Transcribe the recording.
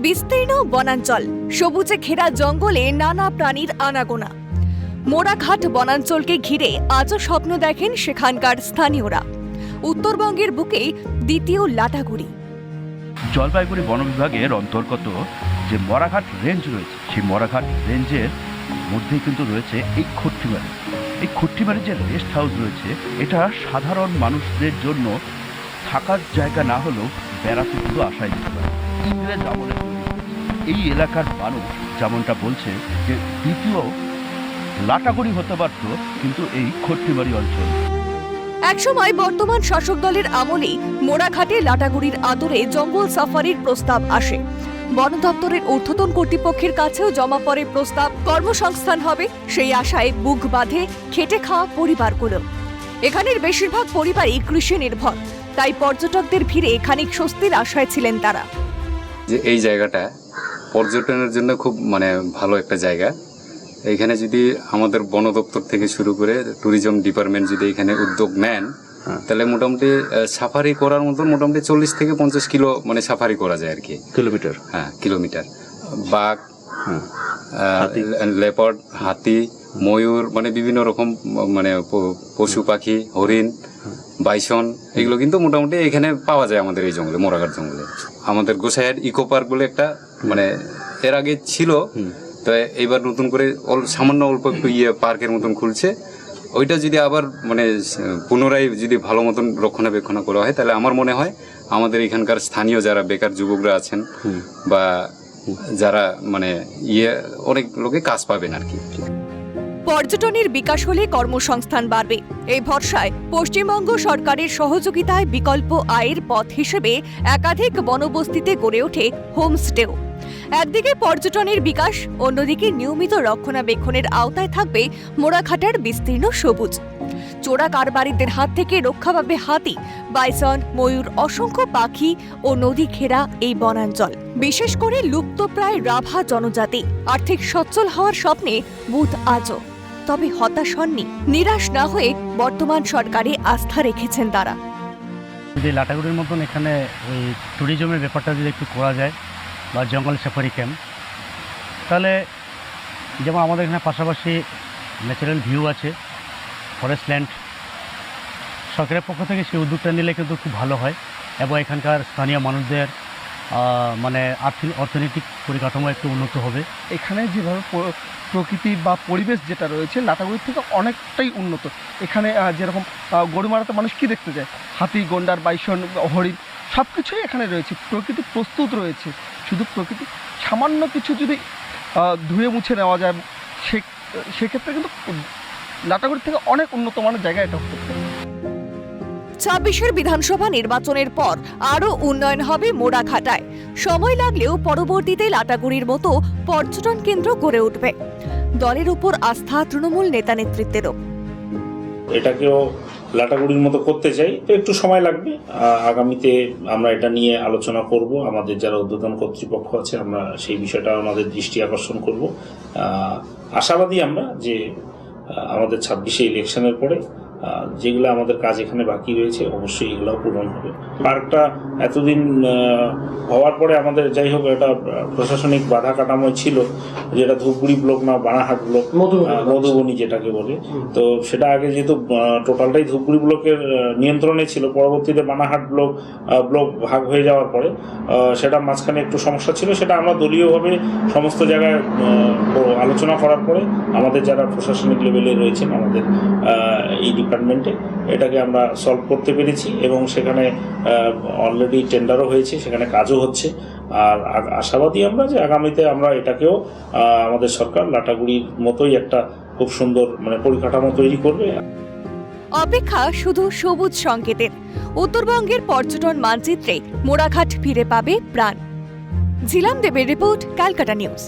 বিস্তীর্ণ বনাঞ্চল, সবুজে ঘেরা জঙ্গলে নানা প্রাণীর আনাগোনা। মোড়াঘাট বনাঞ্চলকে ঘিরে আজও স্বপ্ন দেখেন সেখানকার স্থানীয়রা। উত্তরবঙ্গের বুকে দ্বিতীয় লাটাগুড়ি। জলপাইগুড়ি বন বিভাগের অন্তর্গত যে মোড়াঘাট রেঞ্জ রয়েছে, সেই মোড়াঘাট রেঞ্জের মধ্যেই কিন্তু রয়েছে এই খট্টিমারি। এই খট্টিমারি যে রেস্ট হাউস রয়েছে, এটা সাধারণ মানুষদের জন্য থাকার জায়গা না হলেও বেড়াতে শুধু আশায় দিতে পারে। ইংরেজ আমলে এই এলাকার মানুষ যেমনটা বলছে যে দ্বিতীয় লাটাগুড়ি হতে পারত, কিন্তু এই খট্টিমারি অঞ্চল। একসময় বর্তমান শাসক দলের আমলেই মোড়াঘাটে লাটাগুড়ির আদরে জঙ্গল সাফারির প্রস্তাব আসে। বন দপ্তরের ঊর্ধ্বতন কর্তৃপক্ষের কাছেও জমা পড়ে প্রস্তাব, কর্মসংস্থান হবে সেই আশায় বুক বাঁধে খেটে খাওয়া পরিবারগুলো। এখানের বেশিরভাগ পরিবারই কৃষি নির্ভর, তাই পর্যটকদের ভিড়ে খানিক স্বস্তির আশায় ছিলেন তারা। যে এই জায়গাটা পর্যটনের জন্য খুব ভালো একটা জায়গা। এইখানে যদি আমাদের বন দপ্তর থেকে শুরু করে ট্যুরিজম ডিপার্টমেন্ট যদি এখানে উদ্যোগ নেন, তাহলে মোটামুটি সাফারি করার মতো মোটামুটি 40 থেকে 50 কিলো সাফারি করা যায় আর কি। কিলোমিটার? হ্যাঁ, কিলোমিটার। বাঘ, লেপার্ড, হাতি, ময়ূর, বিভিন্ন রকম পশু পাখি, হরিণ, বাইসন, এগুলো কিন্তু মোটামুটি এখানে পাওয়া যায় আমাদের এই জঙ্গলে, মোড়াঘাট জঙ্গলে। আমাদের গোসাইয়ের ইকো পার্ক বলে একটা এর আগে ছিল, তো এইবার নতুন করে সামান্য অল্প একটু পার্কের মতন খুলছে। ওইটা যদি আবার পুনরায় যদি ভালো মতন রক্ষণাবেক্ষণ করা হয়, তাহলে আমার মনে হয় আমাদের এখানকার স্থানীয় যারা বেকার যুবকরা আছেন বা যারা অনেক লোকে কাজ পাবেন আর কি। পর্যটনের বিকাশ হলে কর্মসংস্থান বাড়বে, এই ভরসায় পশ্চিমবঙ্গ সরকারের সহযোগিতায় বিকল্প আয়ের পথ হিসেবে একাধিক বনবস্তিতে গড়ে ওঠে হোমস্টেও। একদিকে পর্যটনের বিকাশ, অন্যদিকে নিয়মিত রক্ষণাবেক্ষণের আওতায় থাকবে মোড়াঘাটের বিস্তীর্ণ সবুজ। চোরা কারবারিদের হাত থেকে রক্ষা পাবে হাতি, বাইসন, ময়ূর, অসংখ্য পাখি ও নদী ঘেরা এই বনাঞ্চল। বিশেষ করে লুপ্তপ্রায় রাভা জনজাতি আর্থিক সচ্ছল হওয়ার স্বপ্নে বুধ আজও। তবে হতাশ হননি, নিরাশ না হয়ে বর্তমান সরকারে আস্থা রেখেছেন তারা। যদি লাটাগুড়ির মতন এখানে ওই ট্যুরিজমের ব্যাপারটা যদি একটু করা যায় বা জঙ্গল সাফারি ক্যাম্প, তাহলে যেমন আমাদের এখানে পাশাপাশি ন্যাচারাল ভিউ আছে, ফরেস্ট ল্যান্ড, সরকারের পক্ষ থেকে সেই উদ্যোগটা নিলে কিন্তু খুব ভালো হয় এবং এখানকার স্থানীয় মানুষদের অর্থনৈতিক পরিকাঠামো একটু উন্নত হবে। এখানে যেভাবে প্রকৃতি বা পরিবেশ যেটা রয়েছে লাটাগুড়ির থেকে অনেকটাই উন্নত। এখানে যেরকম গরুমারাতে মানুষ কি দেখতে যায়, হাতি, গন্ডার, বাইসন, হরিণ, সব কিছুই এখানে রয়েছে। প্রকৃতি প্রস্তুত রয়েছে, শুধু প্রকৃতি সামান্য কিছু যদি ধুয়ে মুছে নেওয়া যায়, সেক্ষেত্রে কিন্তু লাটাগুড়ি থেকে অনেক উন্নত মানের জায়গা এটা হতে পারে। 26 বিধানসভা নির্বাচনের পর আরও উন্নয়ন হবে মোড়াঘাটায়। সময় লাগলেও পরবর্তীতে লাটাগুড়ির মতো পর্যটন কেন্দ্র গড়ে উঠবে। দলের উপর আস্থা তৃণমূল নেতা নেতৃত্বেরও। এটাকেও লাটাগুড়ির মতো করতে চাই, তো একটু সময় লাগবে। আগামীতে আমরা এটা নিয়ে আলোচনা করব। আমাদের যারা ঊর্ধ্বতন কর্তৃপক্ষ আছে, আমরা সেই বিষয়টা আমাদের দৃষ্টি আকর্ষণ করব। আশাবাদী আমরা যে আমাদের 26-এ ইলেকশনের পরে যেগুলো আমাদের কাজ এখানে বাকি রয়েছে, অবশ্যই এগুলোও পূরণ হবে। পার্কটা এতদিন হওয়ার পরে আমাদের যাই হোক একটা প্রশাসনিক বাধা কাঠামো ছিল, যেটা ধূপগুড়ি ব্লক না বানাহাট ব্লক, মধুবনী যেটাকে বলে। তো সেটা আগে যেহেতু টোটালটাই ধূপগুড়ি ব্লকের নিয়ন্ত্রণে ছিল, পরবর্তীতে বানাহাট ব্লক ভাগ হয়ে যাওয়ার পরে সেটা মাঝখানে একটু সমস্যা ছিল। সেটা আমরা দলীয়ভাবে সমস্ত জায়গায় আলোচনা করার পরে আমাদের যারা প্রশাসনিক লেভেলে রয়েছেন আমাদের এই ডিপার্টমেন্টে, এটাকে আমরা সলভ করতে পেরেছি এবং সেখানে অলরেডি টেন্ডারও হয়েছে, সেখানে কাজও হচ্ছে। আর আশাবাদী আমরা যে আগামীতে আমরা এটাকেও আমাদের সরকার লাটাগুড়ির মতোই একটা খুব সুন্দর পরিকাঠামো তৈরি করবে। অপেক্ষা শুধু সবুজ সংকেতের। উত্তরবঙ্গের পর্যটন মানচিত্রে মোড়াঘাট ফিরে পাবে প্রাণ। ঝিলাম দেবের রিপোর্ট, ক্যালকাটা নিউজ।